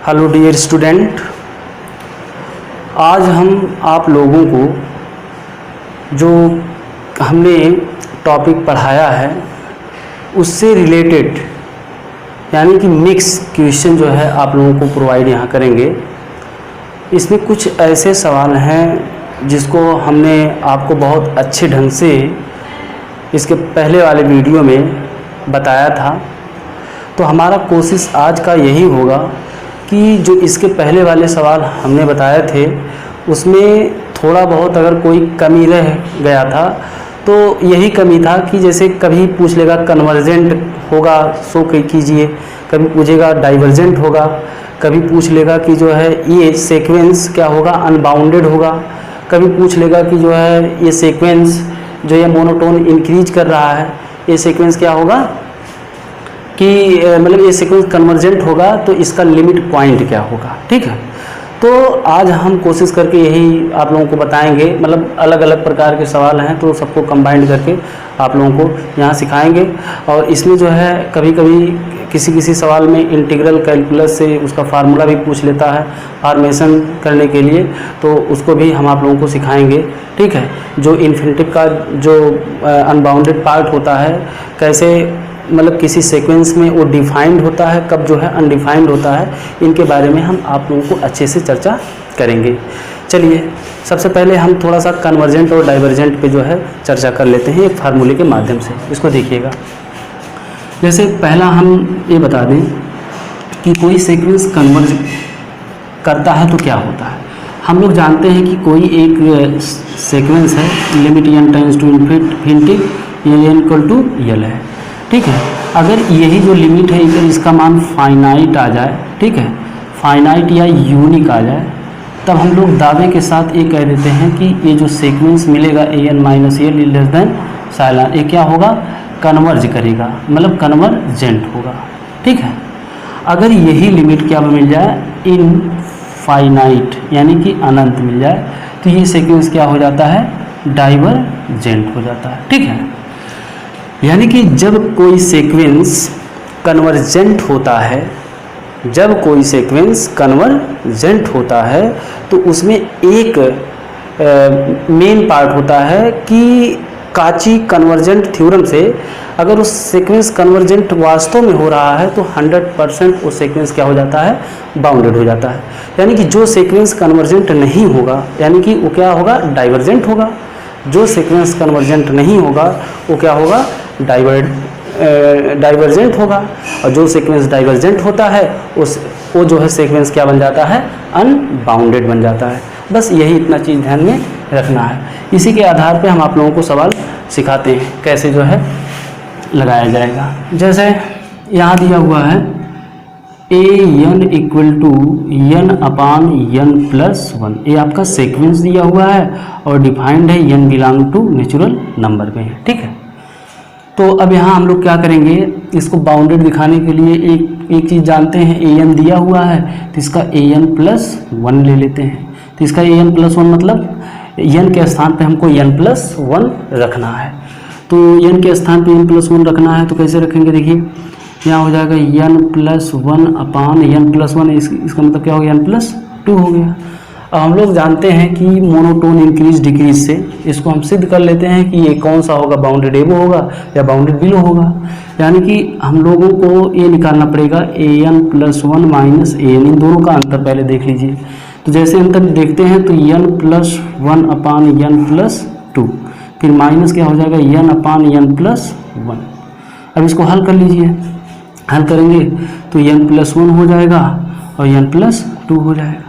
Hello dear student, आज हम आप लोगों को जो हमने टॉपिक पढ़ाया है उससे रिलेटेड यानी कि मिक्स क्वेश्चन जो है आप लोगों को प्रोवाइड यहाँ करेंगे। इसमें कुछ ऐसे सवाल हैं जिसको हमने आपको बहुत अच्छे ढंग से इसके पहले वाले वीडियो में बताया था। तो हमारा कोशिश आज का यही होगा कि जो इसके पहले वाले सवाल हमने बताए थे उसमें थोड़ा बहुत अगर कोई कमी रह गया था तो यही कमी था कि जैसे कभी पूछ लेगा कन्वर्जेंट होगा सो कीजिए, कभी पूछेगा डाइवर्जेंट होगा, कभी पूछ लेगा कि जो है ये सीक्वेंस क्या होगा अनबाउंडेड होगा, कभी पूछ लेगा कि जो है ये सीक्वेंस जो ये मोनोटोन इंक्रीज कर रहा है ये सीक्वेंस क्या होगा कि मतलब ये सीक्वेंस कन्वर्जेंट होगा तो इसका लिमिट पॉइंट क्या होगा। ठीक है, तो आज हम कोशिश करके यही आप लोगों को बताएंगे। मतलब अलग अलग प्रकार के सवाल हैं तो सबको कंबाइंड करके आप लोगों को यहाँ सिखाएंगे। और इसमें जो है कभी कभी किसी सवाल में इंटीग्रल कैलकुलस से उसका फार्मूला भी पूछ लेता है फॉर्मेशन करने के लिए, तो उसको भी हम आप लोगों को सिखाएंगे। ठीक है, जो इन्फिनिटिव का जो अनबाउंडेड पार्ट होता है कैसे मतलब किसी सीक्वेंस में वो डिफाइंड होता है, कब जो है अनडिफाइंड होता है, इनके बारे में हम आप लोगों को अच्छे से चर्चा करेंगे। चलिए सबसे पहले हम थोड़ा सा कन्वर्जेंट और डाइवर्जेंट पे जो है चर्चा कर लेते हैं एक फार्मूले के माध्यम से। इसको देखिएगा, जैसे पहला हम ये बता दें कि कोई सीक्वेंस कन्वर्ज करता है तो क्या होता है। हम लोग जानते हैं कि कोई एक सीक्वेंस है limit n tends to infinity n equal to l है। ठीक है, अगर यही जो लिमिट है अगर इसका मान फाइनाइट आ जाए, ठीक है, फाइनाइट या यूनिक आ जाए, तब हम लोग दावे के साथ ये कह देते हैं कि ये जो सीक्वेंस मिलेगा an minus l less than साइलन ये क्या होगा कन्वर्ज करेगा, मतलब कन्वर्जेंट होगा। ठीक है, अगर यही लिमिट क्या मिल जाए इनफाइनाइट यानी कि अनंत मिल जाए तो ये सीक्वेंस क्या हो जाता है डाइवर्जेंट हो जाता है। ठीक है, यानी कि जब कोई सीक्वेंस कन्वर्जेंट होता है, जब कोई सीक्वेंस कन्वर्जेंट होता है तो उसमें एक मेन पार्ट होता है कि काची कन्वर्जेंट थ्योरम से अगर उस सीक्वेंस कन्वर्जेंट वास्तव में हो रहा है तो 100% वो सीक्वेंस क्या हो जाता है बाउंडेड हो जाता है। यानी कि जो सीक्वेंस कन्वर्जेंट नहीं होगा यानी कि वो क्या होगा डाइवर्जेंट होगा, जो सीक्वेंस कन्वर्जेंट नहीं होगा वो क्या होगा डाइवर्जेंट होगा, और जो सीक्वेंस डाइवर्जेंट होता है वो जो है सीक्वेंस क्या बन जाता है अनबाउंडेड बन जाता है। बस यही इतना चीज़ ध्यान में रखना है। इसी के आधार पे हम आप लोगों को सवाल सिखाते हैं कैसे जो है लगाया जाएगा। जैसे यहाँ दिया हुआ है an equal to n upon n plus 1, ये आपका सीक्वेंस दिया हुआ है और डिफाइंड है n belong to natural number में है। ठीक है, तो अब यहाँ हम लोग क्या करेंगे इसको बाउंडेड दिखाने के लिए एक चीज़ जानते हैं an दिया हुआ है तो इसका an प्लस 1 ले लेते हैं। तो इसका an प्लस 1 मतलब n के स्थान पे हमको n प्लस 1 रखना है। तो n के स्थान पे n प्लस 1 रखना है तो कैसे रखेंगे, देखिए यहाँ हो जाएगा n प्लस 1 अपान n प्लस 1, इसका मतलब क्या हो गया n प्लस 2 हो गया। अब हम लोग जानते हैं कि मोनोटोन इंक्रीज डिक्रीज से इसको हम सिद्ध कर लेते हैं कि ये कौन सा होगा बाउंडेड एबो होगा या बाउंडेड बिलो होगा। यानी कि हम लोगों को ये निकालना पड़ेगा an प्लस 1 माइनस an, इन दोनों का अंतर पहले देख लीजिए। तो जैसे अंतर देखते हैं तो n प्लस 1 अपान n प्लस 2, फिर माइनस क्या हो जाएगा n अपान n प्लस 1। अब इसको हल कर लीजिए, हल करेंगे तो n प्लस 1 हो जाएगा और n प्लस 2 हो जाएगा।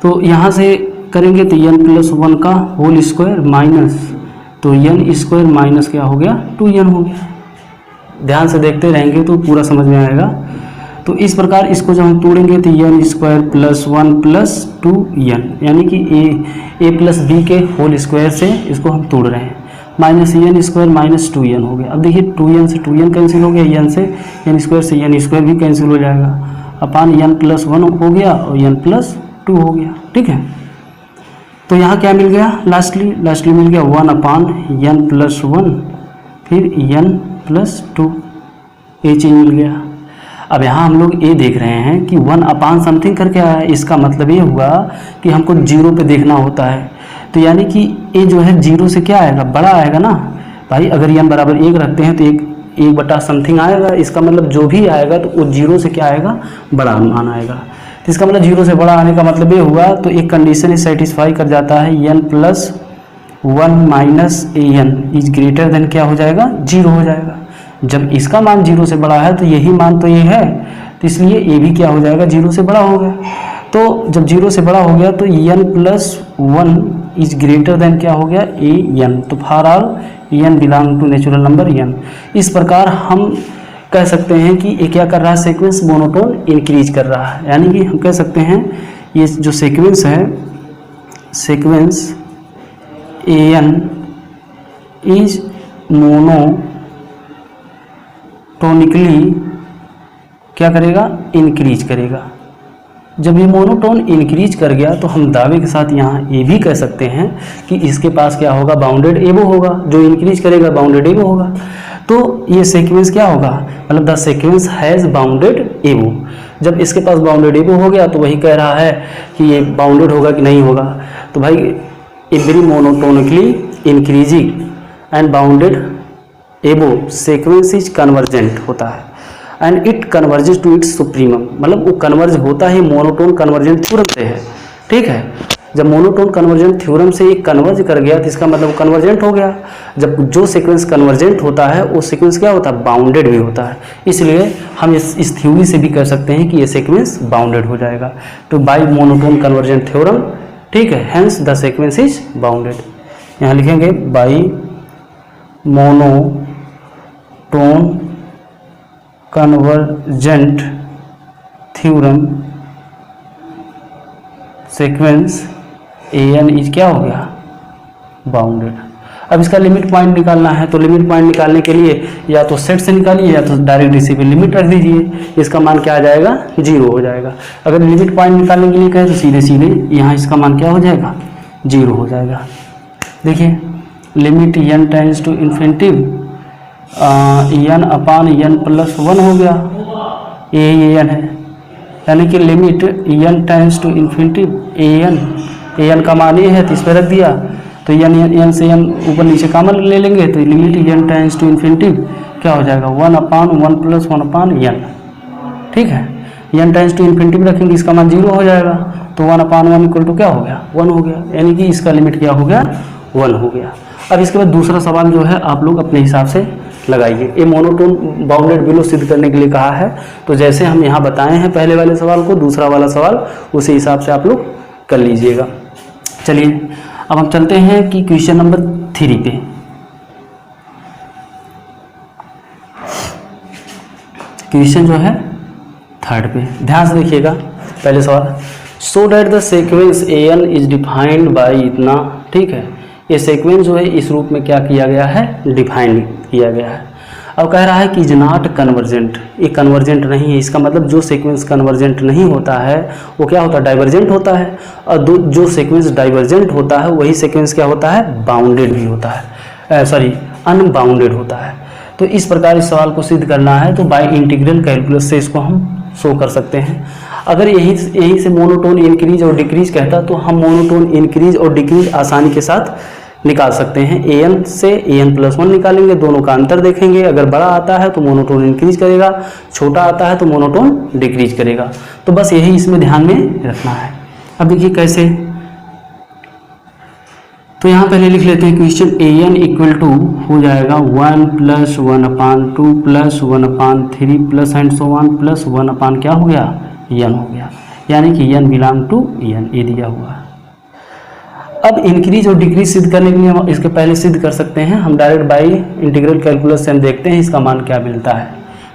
तो यहाँ से करेंगे तो n प्लस 1 का होल स्क्वायर माइनस तो n स्क्वायर माइनस क्या हो गया 2n हो गया। ध्यान से देखते रहेंगे तो पूरा समझ में आएगा। तो इस प्रकार इसको जब हम तोड़ेंगे तो n square plus 1 plus 2n यानी कि a प्लस b के होल स्क्वायर से इसको हम तोड़ रहे हैं, minus n square minus 2n हो गया। अब देखिए 2n से 2n कैंसिल हो गया, n से n स्क्वायर भी कैंसिल हो जाएगा, अपान n प्लस 1 हो गया और n प्लस 2 हो गया। ठीक है, तो यहाँ क्या मिल गया लास्टली मिल गया 1 अपान n प्लस 1 फिर n प्लस 2, ये चीज़ मिल गया। अब यहाँ हम लोग ये देख रहे हैं कि 1 अपान समथिंग करके आया है, इसका मतलब ये हुआ कि हमको 0 पे देखना होता है। तो यानी कि ये जो है 0 से क्या आएगा, बड़ा आएगा ना भाई। अगर n बराबर 1 रखते हैं तो 1 बटा समथिंग आएगा, इसका मतलब जो भी आएगा तो वो 0 से क्या आएगा, बड़ा मान आएगा। तो इसका मतलब 0 से बड़ा आने का मतलब ये हुआ, तो एक कंडीशन इस सेटिस्फाई कर जाता है, n + 1 - an is greater than क्या हो जाएगा, 0 हो जाएगा। जब इसका मान 0 से बड़ा है तो यही मान तो ये है, तो इसलिए ये भी क्या हो जाएगा, 0 से बड़ा हो गया। तो जब 0 से बड़ा हो गया तो n + 1 इज ग्रेटर देन क्या हो गया, an। तो for all n belong to natural number n। इस प्रकार हम कह सकते हैं कि ये क्या कर रहा है, सीक्वेंस मोनोटोन इंक्रीज कर रहा है। यानी कि हम कह सकते हैं ये जो सीक्वेंस है, सीक्वेंस an इज मोनोटोनिकली क्या करेगा, इंक्रीज करेगा। जब ये मोनोटोन इंक्रीज कर गया तो हम दावे के साथ यहाँ ये भी कह सकते हैं कि इसके पास क्या होगा, बाउंडेड एबो होगा। जो इंक्रीज करेगा बाउंडेड एबो होगा। तो ये सीक्वेंस क्या होगा, मतलब द सीक्वेंस हैज़ बाउंडेड एबो। जब इसके पास बाउंडेड एबो हो गया तो वही कह रहा है कि ये बाउंडेड होगा कि नहीं होगा। तो भाई every monotonically increasing and bounded above sequence is convergent होता है and it converges to its supremum. मतलब वो कन्वर्ज होता है मोनोटोन कन्वर्जेंट थ्योरम से है, ठीक है। जब मोनोटोन कन्वर्जेंट थ्योरम से एक कन्वर्ज कर गया तो इसका मतलब कन्वर्जेंट हो गया। जब जो सीक्वेंस कन्वर्जेंट होता है वो सीक्वेंस क्या होता है, बाउंडेड भी होता है। इसलिए हम इस थ्योरी से भी कह सकते हैं कि ये सीक्वेंस बाउंडेड हो जाएगा। तो बाय मोनोटोन कन्वर्जेंट थ्योरम, ठीक है, hence the sequence is bounded. यहाँ लिखेंगे by monotone convergent theorem sequence an is क्या हो गया, बाउंडेड। अब इसका लिमिट पॉइंट निकालना है, तो लिमिट पॉइंट निकालने के लिए या तो सेट से निकालिए या तो डायरेक्ट इसी पे लिमिट रख दीजिए। इसका मान क्या आ जाएगा, 0 हो जाएगा। अगर लिमिट पॉइंट निकालने के लिए कहें तो सीधे सीधे यहाँ इसका मान क्या हो जाएगा, 0 हो जाएगा। देखिए limit n tends to infinity n upon n + 1 हो गया, ये n है। यानी कि limit n tends to infinity an का मान ये है तो इस पर रख दिया, तो n से n ऊपर नीचे कॉमन ले लेंगे तो limit n tends to infinity क्या हो जाएगा, 1 अपान 1 + 1 अपान n, ठीक है। n टेंड्स टू इन्फिनिटी में रखेंगे, इसका मान 0 हो जाएगा। तो 1 अपान 1 इक्वल टू क्या हो गया, 1 हो गया। यानी कि इसका लिमिट क्या हो गया, 1 हो गया। अब इसके बाद दूसरा सवाल जो है आप लोग अपने हिसाब से लगाइए। ये मोनोटोन बाउंडेड बिलो सिद्ध करने के लिए कहा है, तो जैसे हम यहाँ बताए हैं पहले वाले सवाल को, दूसरा वाला सवाल उसी हिसाब से आप लोग कर लीजिएगा। चलिए अब हम चलते हैं कि क्वेश्चन नंबर 3 पे। क्वेश्चन जो है 3 पे ध्यान से देखिएगा। पहले सवाल, so that the sequence an is defined by इतना, ठीक है। ये सीक्वेंस जो है इस रूप में क्या किया गया है, डिफाइन किया गया है। अब कह रहा है कि इज नॉट कन्वर्जेंट, ये कन्वर्जेंट नहीं है। इसका मतलब जो सीक्वेंस कन्वर्जेंट नहीं होता है वो क्या होता है, डाइवर्जेंट होता है। और जो सीक्वेंस डाइवर्जेंट होता है वही सीक्वेंस क्या होता है, बाउंडेड भी होता है, सॉरी अनबाउंडेड होता है। तो इस प्रकार इस सवाल को सिद्ध करना है तो बाय इंटीग्रल कैलकुलस से इसको हम शो कर सकते हैं। अगर यही से मोनोटोन इंक्रीज और डिक्रीज कहता तो हम मोनोटोन इंक्रीज और डिक्रीज आसानी के साथ निकाल सकते हैं। an से an + 1 निकालेंगे, दोनों का अंतर देखेंगे। अगर बड़ा आता है तो मोनोटोन इंक्रीज करेगा, छोटा आता है तो मोनोटोन डिक्रीज करेगा। तो बस यही इसमें ध्यान में रखना है। अब देखिए कैसे, तो यहाँ पहले लिख लेते हैं क्वेश्चन an इक्वल टू हो जाएगा 1 + 1/2 + 1/3 plus and so on plus 1 क्या हो गया, n हो गया। यानी कि n बिलोंग टू n, ये दिया हुआ है। अब इंक्रीज और डिक्रीज सिद्ध करने के लिए हम इसके पहले सिद्ध कर सकते हैं। हम डायरेक्ट बाई इंटीग्रल कैलकुलस से हम देखते हैं इसका मान क्या मिलता है,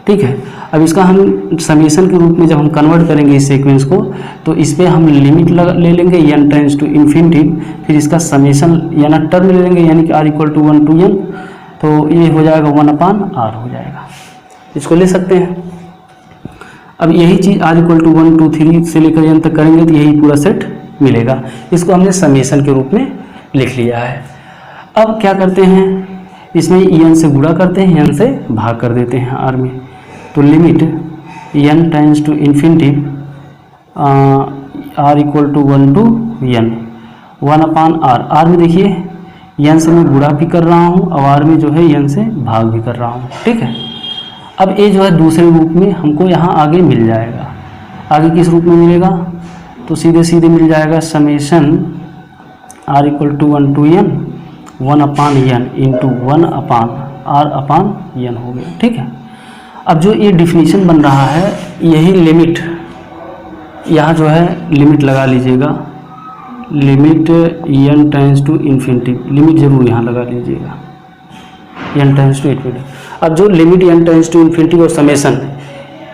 ठीक है। अब इसका हम समीशन के रूप में जब हम कन्वर्ट करेंगे इस सीक्वेंस को, तो इस पर हम लिमिट ले लेंगे n टेंड्स टू इन्फिनिटी, फिर इसका समीशन या टर्म ले लेंगे, यानी कि r = 1 to n, तो ये हो जाएगा 1/r हो जाएगा, इसको ले सकते हैं। अब यही चीज़ r = 1 to 3 से लेकर n तक करेंगे तो यही पूरा सेट मिलेगा। इसको हमने समेशन के रूप में लिख लिया है। अब क्या करते हैं, इसमें n से गुणा करते हैं, n से भाग कर देते हैं r में। तो limit n tends to infinity r equal to 1 to n, 1/r। R में देखिए एन से मैं गुणा भी कर रहा हूँ और आर में जो है एन से भाग भी कर रहा हूँ, ठीक है। अब ये जो है दूसरे रूप में हमको यहाँ आगे मिल जाएगा। आगे किस रूप में मिलेगा, तो सीधे सीधे मिल जाएगा summation r equal to 1 to n 1/n into 1/r/n हो गया, ठीक है। अब जो ये डिफिनीशन बन रहा है, यही लिमिट यहाँ जो है लिमिट लगा लीजिएगा, limit n tends to infinity, limit जरूर यहाँ लगा लीजिएगा n टेंस टू इन्फिनिटी। अब जो limit n tends to infinity और समेशन,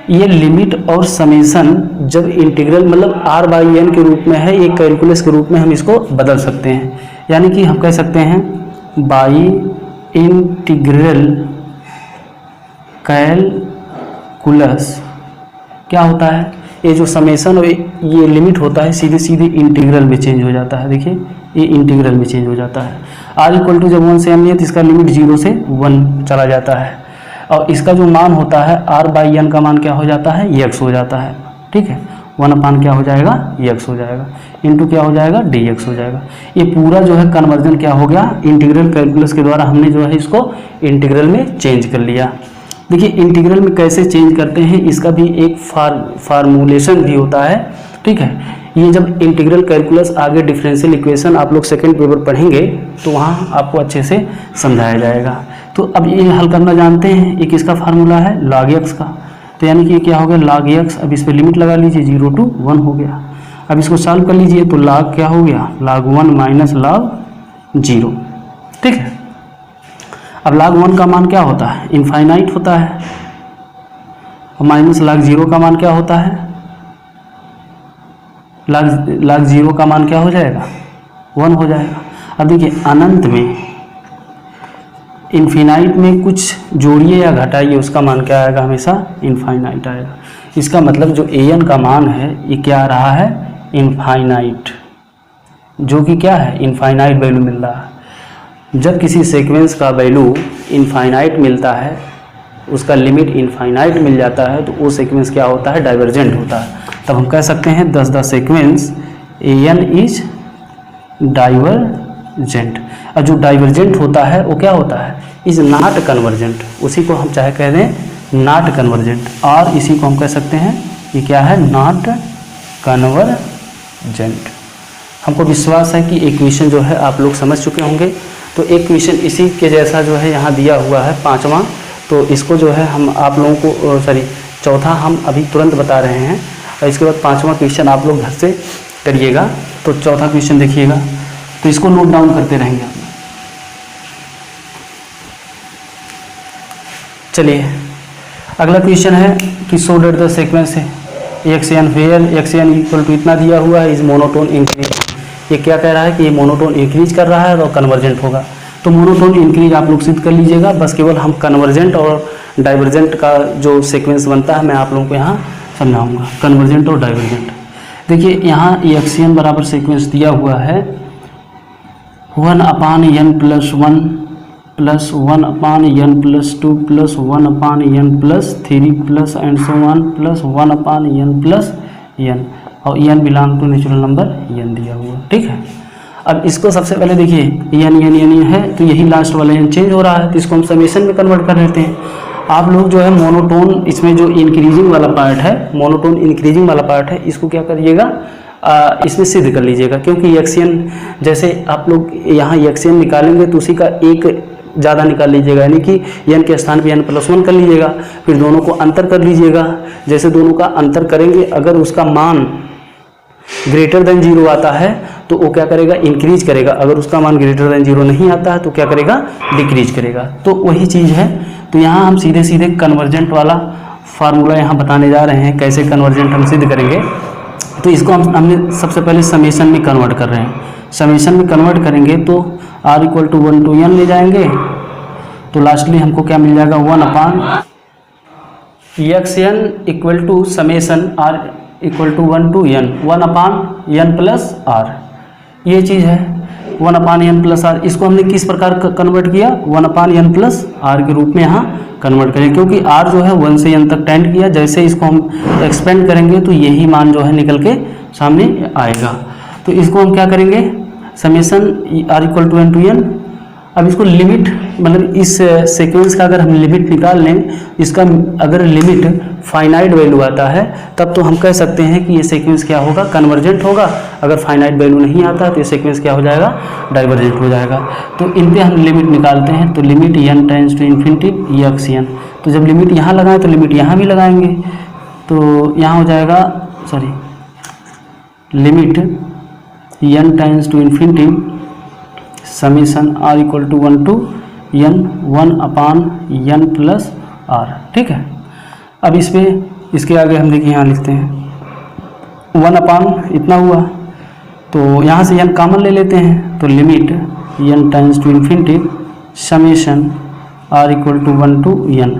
ये लिमिट और समेशन जब इंटीग्रल मतलब r/n के रूप में है, एक कैलकुलस के रूप में हम इसको बदल सकते हैं। यानी कि हम कह सकते हैं बाई इंटीग्रल कैलकुलस क्या होता है, ये जो समेशन और ये लिमिट होता है सीधे सीधे इंटीग्रल में चेंज हो जाता है। देखिए ये इंटीग्रल में चेंज हो जाता है। r इक्वल टू जब 1 से m नहीं है तो इसका लिमिट 0 से 1 चला जाता है, और इसका जो मान होता है r/n का मान क्या हो जाता है, x हो जाता है, ठीक है। 1/n क्या हो जाएगा, x हो जाएगा, इंटू क्या हो जाएगा, dx हो जाएगा। ये पूरा जो है कन्वर्जन क्या हो गया, इंटीग्रल कैलकुलस के द्वारा हमने जो है इसको इंटीग्रल में चेंज कर लिया। देखिए इंटीग्रल में कैसे चेंज करते हैं, इसका भी एक फार्मूलेशन भी होता है, ठीक है। ये जब इंटीग्रल कैलकुलस आगे डिफरेंशियल इक्वेशन आप लोग सेकंड पेपर पढ़ेंगे तो वहाँ आपको अच्छे से समझाया जाएगा। तो अब ये हल करना जानते हैं, एक इसका फार्मूला है log x का, तो यानी कि ये क्या हो गया log x। अब इस पर लिमिट लगा लीजिए, 0 to 1 हो गया। अब इसको सॉल्व कर लीजिए तो log क्या हो गया, log 1 माइनस log 0, ठीक है। अब log 1 का मान क्या होता है, इनफाइनाइट होता है, और माइनस log 0 का मान क्या होता है, log 0 का मान क्या हो जाएगा, 1 हो जाएगा। अब देखिए अनंत में इनफिनाइट में कुछ जोड़िए या घटाइए, उसका मान क्या आएगा, हमेशा इनफाइनाइट आएगा। इसका मतलब जो an का मान है ये क्या आ रहा है, इनफाइनाइट, जो कि क्या है, इनफाइनाइट वैल्यू मिल रहा है। जब किसी सीक्वेंस का वैल्यू इनफाइनाइट मिलता है, उसका लिमिट इनफाइनाइट मिल जाता है, तो वो सीक्वेंस क्या होता है, डाइवर्जेंट होता है। तब हम कह सकते हैं the sequence an is divergent. और जो डाइवर्जेंट होता है वो क्या होता है, इज नॉट कन्वर्जेंट, उसी को हम चाहे कह दें नॉट कन्वर्जेंट, और इसी को हम कह सकते हैं ये क्या है, नॉट कन्वर्जेंट। हमको विश्वास है कि इक्वेशन जो है आप लोग समझ चुके होंगे। तो एक क्वेश्चन इसी के जैसा जो है यहाँ दिया हुआ है 5वां, तो इसको जो है हम आप लोगों को चौथा हम अभी तुरंत बता रहे हैं, और इसके बाद 5वां क्वेश्चन आप लोग घर से करिएगा। तो चौथा क्वेश्चन देखिएगा, तो इसको नोट डाउन करते रहेंगे आप। चलिए अगला क्वेश्चन है कि सो डेट द सीक्वेंस है xn where xn equal to इतना दिया हुआ है, इज मोनोटोन इंक्रीज। ये क्या कह रहा है कि ये मोनोटोन इंक्रीज कर रहा है और कन्वर्जेंट होगा। तो मोनोटोन इंक्रीज आप लोग सिद्ध कर लीजिएगा, बस केवल हम कन्वर्जेंट और डाइवर्जेंट का जो सीक्वेंस बनता है मैं आप लोगों को यहाँ समझाऊंगा, कन्वर्जेंट और डाइवर्जेंट। देखिए यहाँ xn बराबर सीक्वेंस दिया हुआ है 1/n + 1 + 1/n + 2 + 1/n + 3 + and so on + 1/n + n, और n belong to natural number n दिया हुआ, ठीक है। अब इसको सबसे पहले देखिए n है, तो यही लास्ट वाला n चेंज हो रहा है, तो इसको हम समेशन में कन्वर्ट कर लेते हैं। आप लोग जो है मोनोटोन, इसमें जो इंक्रीजिंग वाला पार्ट है, मोनोटोन इंक्रीजिंग वाला पार्ट है, इसको क्या करिएगा, इसमें सिद्ध कर लीजिएगा। क्योंकि xn जैसे आप लोग यहाँ xn निकालेंगे तो उसी का एक ज़्यादा निकाल लीजिएगा, यानी कि n के स्थान पे n + 1 कर लीजिएगा, फिर दोनों को अंतर कर लीजिएगा। जैसे दोनों का अंतर करेंगे, अगर उसका मान ग्रेटर देन 0 आता है तो वो क्या करेगा, इंक्रीज करेगा। अगर उसका मान ग्रेटर देन 0 नहीं आता है तो क्या करेगा, डिक्रीज करेगा। तो वही चीज़ है। तो यहाँ हम सीधे सीधे कन्वर्जेंट वाला फार्मूला यहाँ बताने जा रहे हैं, कैसे कन्वर्जेंट हम सिद्ध करेंगे। तो इसको हमने सबसे पहले समेशन में कन्वर्ट कर रहे हैं। समेशन में कन्वर्ट करेंगे तो r = 1 to n ले जाएंगे, तो लास्टली हमको क्या मिल जाएगा, 1/xn = summation r = 1 to n 1/n + r, ये चीज़ है। 1/n प्लस आर, इसको हमने किस प्रकार कन्वर्ट किया, 1/n प्लस आर के रूप में यहाँ कन्वर्ट करें, क्योंकि आर जो है 1 से n तक टेंड किया, जैसे इसको हम एक्सपेंड करेंगे तो यही मान जो है निकल के सामने आएगा। तो इसको हम क्या करेंगे, summation r equal to n to n। अब इसको लिमिट, मतलब इस सीक्वेंस का अगर हम लिमिट निकाल लें, इसका अगर लिमिट फाइनाइट वैल्यू आता है तब तो हम कह सकते हैं कि ये सीक्वेंस क्या होगा, कन्वर्जेंट होगा। अगर फाइनाइट वैल्यू नहीं आता तो ये सीक्वेंस क्या हो जाएगा, डाइवर्जेंट हो जाएगा। तो इन पे हम लिमिट निकालते हैं, तो limit n tends to infinity x n। तो जब लिमिट यहाँ लगाएं तो लिमिट यहाँ भी लगाएंगे, तो यहाँ हो जाएगा, sorry, limit n tends to infinity summation r equal to 1 to n 1/n plus r. ठीक है, अब इस पे इसके आगे हम देखिए यहाँ लिखते हैं 1 इतना हुआ, तो यहाँ से n कॉमन ले लेते हैं, तो limit n tends to infinity summation r equal to 1 to n।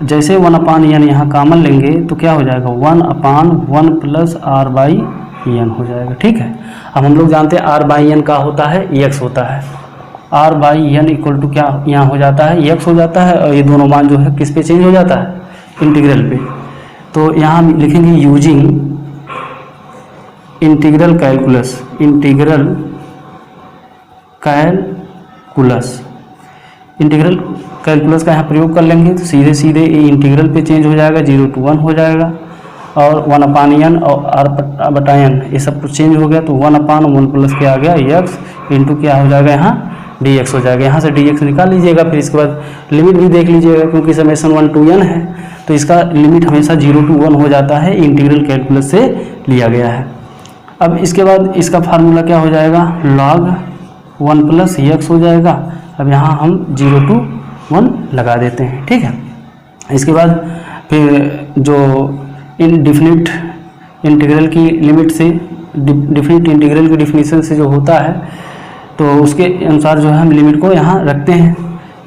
जैसे 1/n यहाँ कॉमन लेंगे तो क्या हो जाएगा, 1/1 प्लस r बाई n हो जाएगा। ठीक है, अब हम लोग जानते हैं r बाई n का होता है x होता है, r by n equal to क्या यहाँ हो जाता है, x हो जाता है, और ये दोनों मान जो है किस पे चेंज हो जाता है, इंटीग्रल पे। तो यहाँ हम लिखेंगे using integral calculus, integral calculus, integral calculus का यहाँ प्रयोग कर लेंगे तो सीधे सीधे ये इंटीग्रल पे चेंज हो जाएगा, 0 to 1 हो जाएगा, और 1/n और r/n ये सब कुछ चेंज हो गया, तो 1/1 प्लस क्या आ गया x इंटू क्या हो जाएगा, यहाँ dx हो जाएगा। यहाँ से dx निकाल लीजिएगा, फिर इसके बाद लिमिट भी देख लीजिएगा, क्योंकि समेशन 1 to n है तो इसका लिमिट हमेशा 0 to 1 हो जाता है, इंटीग्रल कैलकुलस से लिया गया है। अब इसके बाद इसका फार्मूला क्या हो जाएगा, log 1 प्लस x हो जाएगा। अब यहाँ हम 0 to 1 लगा देते हैं। ठीक है, इसके बाद फिर जो इनडिफिनिट इंटीग्रल की लिमिट से, डिफिनिट इंटीग्रल की डिफिनीशन से जो होता है तो उसके अनुसार जो है हम लिमिट को यहाँ रखते हैं,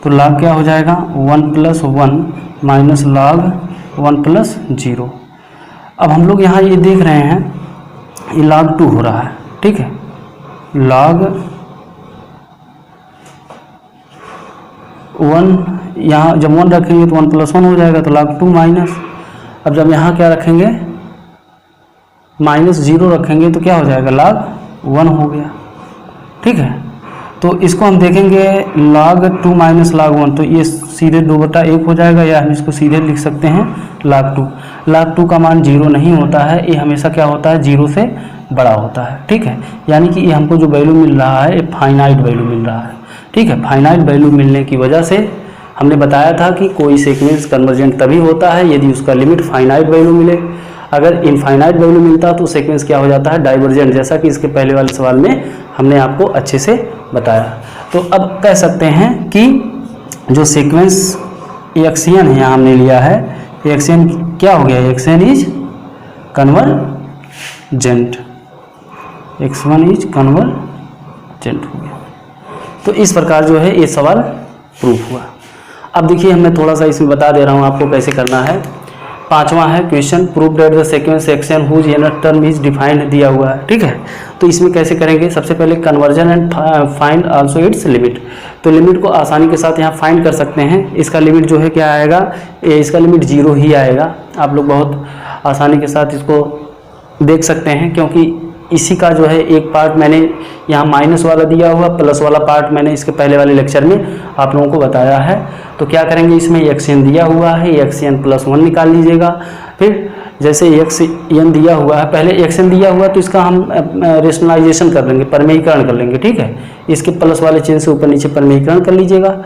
तो log क्या हो जाएगा, 1 प्लस 1 माइनस log 1 प्लस 0। अब हम लोग यहाँ ये देख रहे हैं ये log 2 हो रहा है। ठीक है, log 1, यहाँ जब 1 रखेंगे तो 1 प्लस 1 हो जाएगा, तो log 2 माइनस, अब जब यहाँ क्या रखेंगे, -0 रखेंगे तो क्या हो जाएगा, log 1 हो गया। ठीक है, तो इसको हम देखेंगे log 2 माइनस log 1, तो ये सीधे 2/1 हो जाएगा, या हम इसको सीधे लिख सकते हैं log 2। log 2 का मान 0 नहीं होता है, ये हमेशा क्या होता है, 0 से बड़ा होता है। ठीक है, यानी कि ये हमको जो वैल्यू मिल रहा है ये फाइनाइट वैल्यू मिल रहा है। ठीक है, फाइनाइट वैल्यू मिलने की वजह से हमने बताया था कि कोई सीक्वेंस कन्वर्जेंट तभी होता है यदि उसका लिमिट फाइनाइट वैल्यू मिले। अगर इनफाइनाइट वैल्यू मिलता तो सीक्वेंस क्या हो जाता है, डाइवर्जेंट, जैसा कि इसके पहले वाले सवाल में हमने आपको अच्छे से बताया। तो अब कह सकते हैं कि जो सीक्वेंस एक्सियन है यहाँ हमने लिया है, एक्सियन क्या हो गया, x n is convergent, x1 is convergent हो गया। तो इस प्रकार जो है ये सवाल प्रूफ हुआ। अब देखिए मैं थोड़ा सा इसमें बता दे रहा हूँ आपको कैसे करना है। 5वां है question, prove that the sequence action whose inner term is defined दिया हुआ है। ठीक है, तो इसमें कैसे करेंगे, सबसे पहले conversion and find also it's limit. तो लिमिट को आसानी के साथ यहाँ फाइंड कर सकते हैं। इसका लिमिट जो है क्या आएगा, इसका लिमिट 0 ही आएगा। आप लोग बहुत आसानी के साथ इसको देख सकते हैं, क्योंकि इसी का जो है एक पार्ट मैंने यहाँ माइनस वाला दिया हुआ, प्लस वाला पार्ट मैंने इसके पहले वाले लेक्चर में आप लोगों को बताया है। तो क्या करेंगे, इसमें एक्सएन दिया हुआ है, एक्सएन प्लस 1 निकाल लीजिएगा। फिर जैसे एक्सएन दिया हुआ है, पहले एक्सएन दिया हुआ तो इसका हम रेशनलाइजेशन कर लेंगे, परमेयीकरण कर लेंगे। ठीक है, इसके प्लस वाले चिन्ह से ऊपर नीचे परमेयीकरण कर लीजिएगा।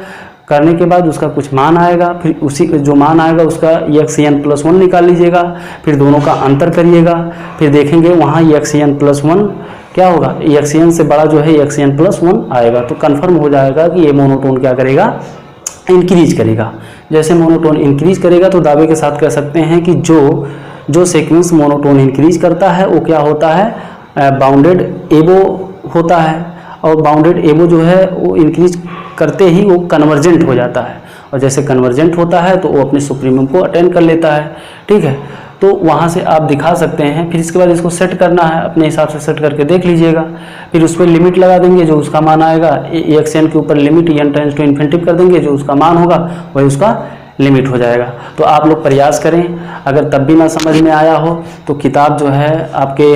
करने के बाद उसका कुछ मान आएगा, फिर उसी जो मान आएगा उसका एक्सएन प्लस 1 निकाल लीजिएगा। फिर दोनों का अंतर करिएगा, फिर देखेंगे वहाँ एक्सएन प्लस 1 क्या होगा, एक्सएन से बड़ा जो है एक्सएन प्लस 1 आएगा। तो कन्फर्म हो जाएगा कि ये मोनोटोन क्या करेगा, इंक्रीज करेगा। जैसे मोनोटोन इंक्रीज करेगा तो दावे के साथ कह सकते हैं कि जो सीक्वेंस मोनोटोन इंक्रीज करता है वो क्या होता है, बाउंडेड एबो होता है। और बाउंडेड एबो जो है वो इंक्रीज करते ही वो कन्वर्जेंट हो जाता है, और जैसे कन्वर्जेंट होता है तो वो अपने सुप्रीमम को अटेन कर लेता है। ठीक है, तो वहाँ से आप दिखा सकते हैं। फिर इसके बाद इसको सेट करना है, अपने हिसाब से सेट करके देख लीजिएगा। फिर उस पर लिमिट लगा देंगे, जो उसका मान आएगा एक्स एन के ऊपर limit n tends to infinity कर देंगे, जो उसका मान होगा वही उसका लिमिट हो जाएगा। तो आप लोग प्रयास करें। अगर तब भी ना समझ में आया हो तो किताब जो है आपके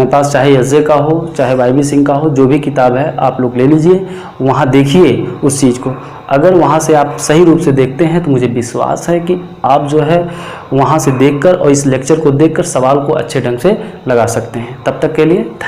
पास, चाहे एसजे का हो चाहे वाईबी सिंह का हो, जो भी किताब है आप लोग ले लीजिए, वहाँ देखिए उस चीज़ को। अगर वहाँ से आप सही रूप से देखते हैं तो मुझे विश्वास है कि आप जो है वहाँ से देखकर और इस लेक्चर को देखकर सवाल को अच्छे ढंग से लगा सकते हैं। तब तक के लिए